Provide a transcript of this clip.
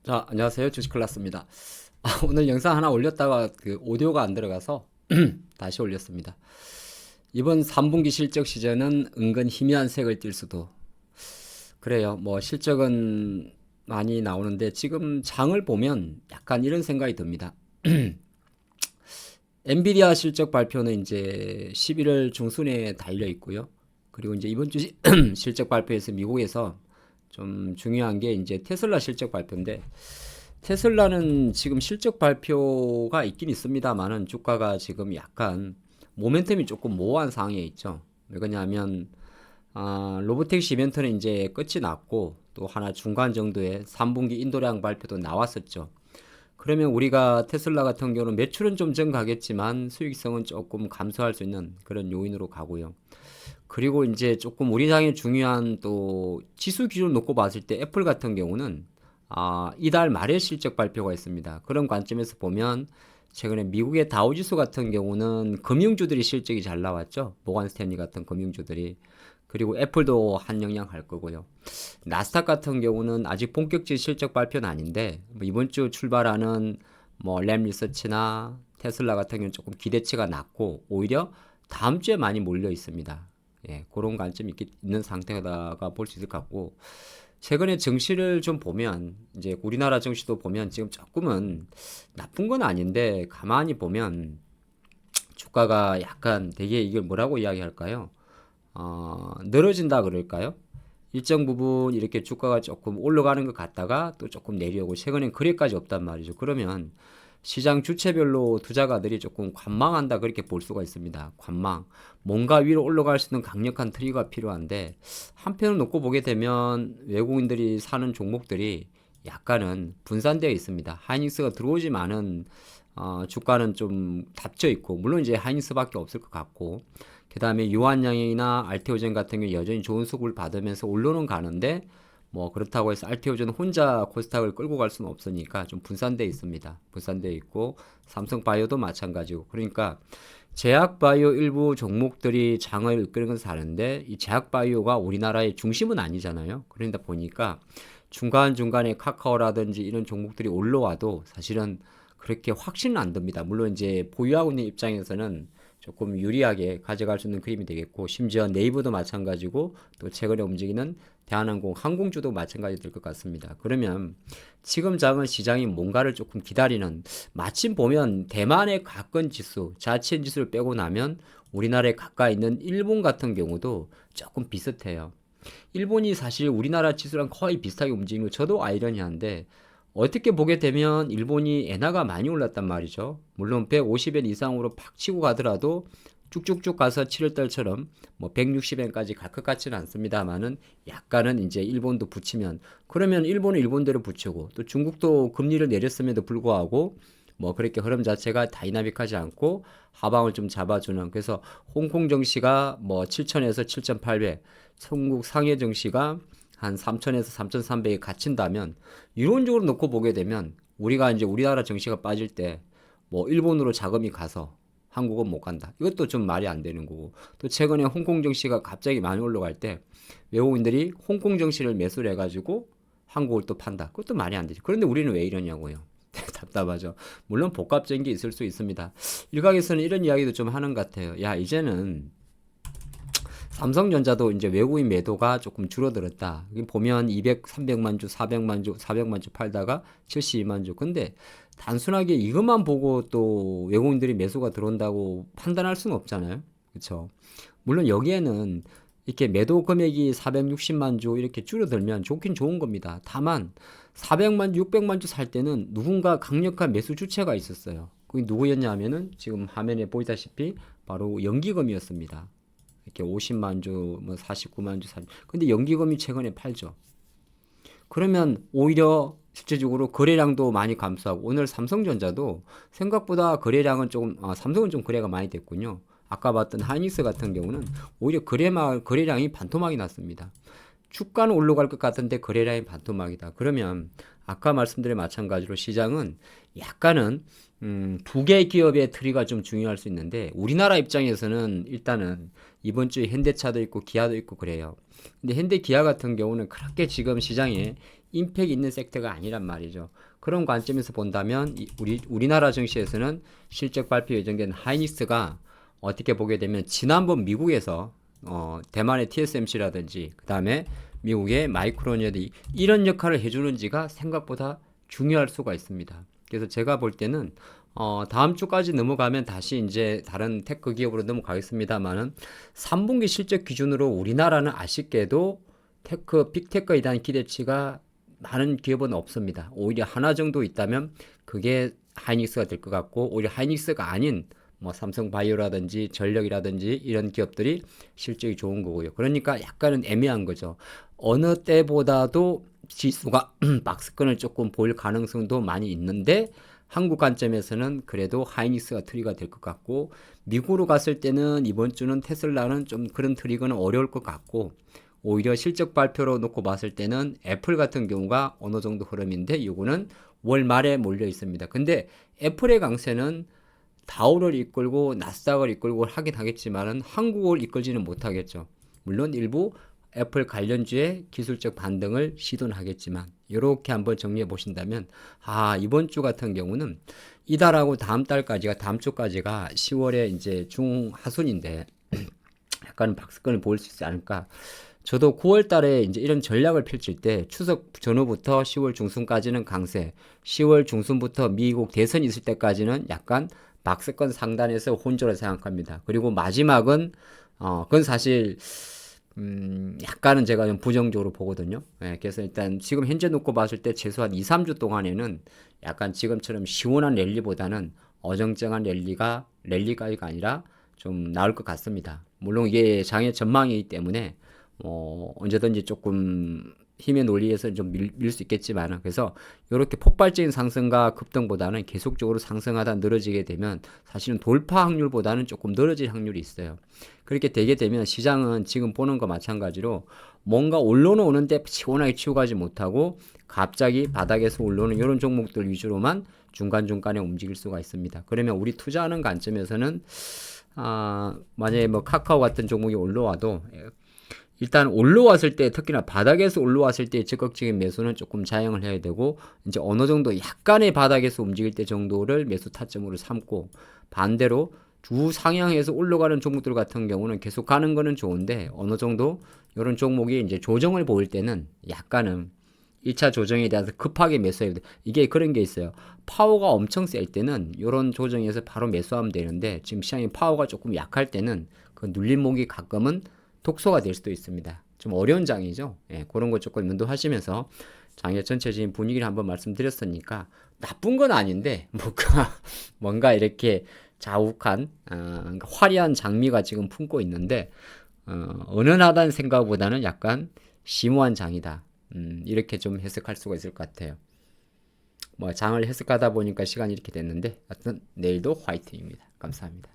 자, 안녕하세요. 주식클라스입니다. 오늘 영상 하나 올렸다가 그 오디오가 안 들어가서 다시 올렸습니다. 이번 3분기 실적 시즌은 은근 희미한 색을 띨 수도. 그래요. 뭐 실적은 많이 나오는데 지금 장을 보면 약간 이런 생각이 듭니다. 엔비디아 실적 발표는 이제 11월 중순에 달려 있고요. 그리고 이제 이번 주 실적 발표에서 미국에서 좀 중요한 게 이제 테슬라 실적 발표인데, 테슬라는 지금 실적 발표가 있긴 있습니다만은 주가가 지금 약간 모멘텀이 조금 모호한 상황에 있죠. 왜 그러냐면 로보택시 이벤트는 이제 끝이 났고 또 하나 중간 정도의 3분기 인도량 발표도 나왔었죠. 그러면 우리가 테슬라 같은 경우는 매출은 좀 증가하겠지만 수익성은 조금 감소할 수 있는 그런 요인으로 가고요. 그리고 이제 조금 우리 장에 중요한 또 지수 기준 놓고 봤을 때 애플 같은 경우는 이달 말에 실적 발표가 있습니다. 그런 관점에서 보면 최근에 미국의 다우지수 같은 경우는 금융주들이 실적이 잘 나왔죠. 모건 스탠리 같은 금융주들이. 그리고 애플도 한 영향 할 거고요. 나스닥 같은 경우는 아직 본격적인 실적 발표는 아닌데 뭐 이번 주 출발하는 뭐 램 리서치나 테슬라 같은 경우는 조금 기대치가 낮고 오히려 다음 주에 많이 몰려 있습니다. 예, 그런 관점이 있는 상태다가 볼 수 있을 것 같고, 최근에 증시를 좀 보면 이제 우리나라 증시도 보면 지금 조금은 나쁜 건 아닌데 가만히 보면 주가가 약간 되게 이걸 뭐라고 이야기할까요? 늘어진다 그럴까요? 일정 부분 이렇게 주가가 조금 올라가는 것 같다가 또 조금 내려오고, 최근엔 그래까지 없단 말이죠. 그러면 시장 주체별로 투자가들이 조금 관망한다 그렇게 볼 수가 있습니다. 관망. 뭔가 위로 올라갈 수 있는 강력한 트리거가 필요한데, 한편을 놓고 보게 되면 외국인들이 사는 종목들이 약간은 분산되어 있습니다. 하이닉스가 들어오지만은 주가는 좀 닫혀 있고, 물론 이제 하이닉스밖에 없을 것 같고, 그 다음에 유한양이나 알테오젠 같은 경우 여전히 좋은 수급을 받으면서 올라는 가는데, 뭐 그렇다고 해서 알테오젠 혼자 코스닥을 끌고 갈 수는 없으니까 좀 분산되어 있습니다. 분산되어 있고 삼성바이오도 마찬가지고. 그러니까 제약바이오 일부 종목들이 장을 이끄는 건 사는데 이 제약바이오가 우리나라의 중심은 아니잖아요. 그러다 보니까 중간중간에 카카오라든지 이런 종목들이 올라와도 사실은 그렇게 확신은 안 듭니다. 물론 이제 보유하고 있는 입장에서는 조금 유리하게 가져갈 수 있는 그림이 되겠고, 심지어 네이버도 마찬가지고 또 최근에 움직이는 대한항공, 항공주도 마찬가지 될 것 같습니다. 그러면 지금 장은 시장이 뭔가를 조금 기다리는, 마침 보면 대만의 가건 지수, 자치행 지수를 빼고 나면 우리나라에 가까이 있는 일본 같은 경우도 조금 비슷해요. 일본이 사실 우리나라 지수랑 거의 비슷하게 움직이는 거 저도 아이러니한데, 어떻게 보게 되면 일본이 엔화가 많이 올랐단 말이죠. 물론 150엔 이상으로 팍 치고 가더라도 쭉쭉쭉 가서 7월달처럼 뭐 160엔까지 갈 것 같지는 않습니다만은, 약간은 이제 일본도 붙이면, 그러면 일본은 일본대로 붙이고 또 중국도 금리를 내렸음에도 불구하고 뭐 그렇게 흐름 자체가 다이나믹하지 않고 하방을 좀 잡아주는, 그래서 홍콩 증시가 뭐 7천에서 7,800, 중국 상해 증시가 한 3천에서 3,300에 갇힌다면, 이론적으로 놓고 보게 되면 우리가 이제 우리나라 증시가 빠질 때 뭐 일본으로 자금이 가서 한국은 못 간다. 이것도 좀 말이 안 되는 거고, 또 최근에 홍콩 증시가 갑자기 많이 올라갈 때 외국인들이 홍콩 증시를 매수를 해가지고 한국을 또 판다. 그것도 말이 안 되죠. 그런데 우리는 왜 이러냐고요. 답답하죠. 물론 복합적인 게 있을 수 있습니다. 일각에서는 이런 이야기도 좀 하는 것 같아요. 야, 이제는 삼성전자도 이제 외국인 매도가 조금 줄어들었다. 여기 보면 200, 300만 주, 400만 주, 400만 주 팔다가 72만 주. 근데 단순하게 이것만 보고 또 외국인들이 매수가 들어온다고 판단할 수는 없잖아요. 그렇죠? 물론 여기에는 이렇게 매도 금액이 460만 주 이렇게 줄어들면 좋긴 좋은 겁니다. 다만 400만 주, 600만 주 살 때는 누군가 강력한 매수 주체가 있었어요. 그게 누구였냐면은 지금 화면에 보이다시피 바로 연기금이었습니다. 이렇게 50만 주, 뭐 49만 주, 40. 근데 연기금이 최근에 팔죠. 그러면 오히려 실제적으로 거래량도 많이 감소하고, 오늘 삼성전자도 생각보다 거래량은 조금, 삼성은 좀 거래가 많이 됐군요. 아까 봤던 하이닉스 같은 경우는 오히려 거래량이 반토막이 났습니다. 주가는 올라갈 것 같은데 거래량이 반토막이다. 그러면 아까 말씀드린 마찬가지로 시장은 약간은 두 개의 기업의 트리가 좀 중요할 수 있는데, 우리나라 입장에서는 일단은 이번 주에 현대차도 있고 기아도 있고 그래요. 근데 현대 기아 같은 경우는 그렇게 지금 시장에 임팩트 있는 섹터가 아니란 말이죠. 그런 관점에서 본다면 우리나라 증시에서는 실적 발표 예정된 하이닉스가 어떻게 보게 되면 지난번 미국에서 대만의 TSMC라든지 그 다음에 미국의 마이크론이라든지 이런 역할을 해주는지가 생각보다 중요할 수가 있습니다. 그래서 제가 볼 때는 다음 주까지 넘어가면 다시 이제 다른 테크 기업으로 넘어가겠습니다만은 3분기 실적 기준으로 우리나라는 아쉽게도 빅테크에 대한 기대치가 많은 기업은 없습니다. 오히려 하나 정도 있다면 그게 하이닉스가 될 것 같고, 오히려 하이닉스가 아닌 뭐 삼성바이오라든지 전력이라든지 이런 기업들이 실적이 좋은 거고요. 그러니까 약간은 애매한 거죠. 어느 때보다도 지수가 박스권을 조금 보일 가능성도 많이 있는데, 한국 관점에서는 그래도 하이닉스가 트리가 될 것 같고, 미국으로 갔을 때는 이번 주는 테슬라는 좀 그런 트리거는 어려울 것 같고, 오히려 실적 발표로 놓고 봤을 때는 애플 같은 경우가 어느 정도 흐름인데, 이거는 월 말에 몰려 있습니다. 근데 애플의 강세는 다우를 이끌고 나스닥을 이끌고 하긴 하겠지만은 한국을 이끌지는 못하겠죠. 물론 일부 애플 관련주의 기술적 반등을 시도는 하겠지만, 이렇게 한번 정리해 보신다면, 이번 주 같은 경우는 이달하고 다음 달까지가, 다음 주까지가 10월에 이제 중하순인데 약간 박스권을 보일 수 있지 않을까. 저도 9월 달에 이제 이런 전략을 펼칠 때 추석 전후부터 10월 중순까지는 강세, 10월 중순부터 미국 대선이 있을 때까지는 약간 박스권 상단에서 혼조를 생각합니다. 그리고 마지막은 그건 사실 약간은 제가 좀 부정적으로 보거든요. 예, 그래서 일단 지금 현재 놓고 봤을 때 최소한 2, 3주 동안에는 약간 지금처럼 시원한 랠리보다는 어정쩡한 랠리가가 아니라 좀 나을 것 같습니다. 물론 이게 장의 전망이기 때문에 언제든지 조금 힘의 논리에서 좀 밀 수 있겠지만, 그래서 이렇게 폭발적인 상승과 급등보다는 계속적으로 상승하다 늘어지게 되면 사실은 돌파 확률보다는 조금 늘어질 확률이 있어요. 그렇게 되게 되면 시장은 지금 보는 거 마찬가지로 뭔가 올라오는 오는데 시원하게 치고 가지 못하고 갑자기 바닥에서 올라오는 이런 종목들 위주로만 중간중간에 움직일 수가 있습니다. 그러면 우리 투자하는 관점에서는 만약에 뭐 카카오 같은 종목이 올라와도 일단 올라왔을 때, 특히나 바닥에서 올라왔을 때 적극적인 매수는 조금 자행을 해야 되고, 이제 어느 정도 약간의 바닥에서 움직일 때 정도를 매수 타점으로 삼고, 반대로 주 상향해서 올라가는 종목들 같은 경우는 계속 가는 거는 좋은데, 어느 정도 이런 종목이 이제 조정을 보일 때는 약간은 1차 조정에 대해서 급하게 매수해야 돼. 이게 그런 게 있어요. 파워가 엄청 셀 때는 이런 조정에서 바로 매수하면 되는데, 지금 시장이 파워가 조금 약할 때는 그 눌림목이 가끔은 독소가 될 수도 있습니다. 좀 어려운 장이죠. 예, 그런 거 조금 면도하시면서 장의 전체적인 분위기를 한번 말씀드렸으니까, 나쁜 건 아닌데 뭔가 이렇게 자욱한 그러니까 화려한 장미가 지금 품고 있는데 은은하다는 생각보다는 약간 심오한 장이다. 이렇게 좀 해석할 수가 있을 것 같아요. 뭐 장을 해석하다 보니까 시간이 이렇게 됐는데, 하여튼 내일도 화이팅입니다. 감사합니다.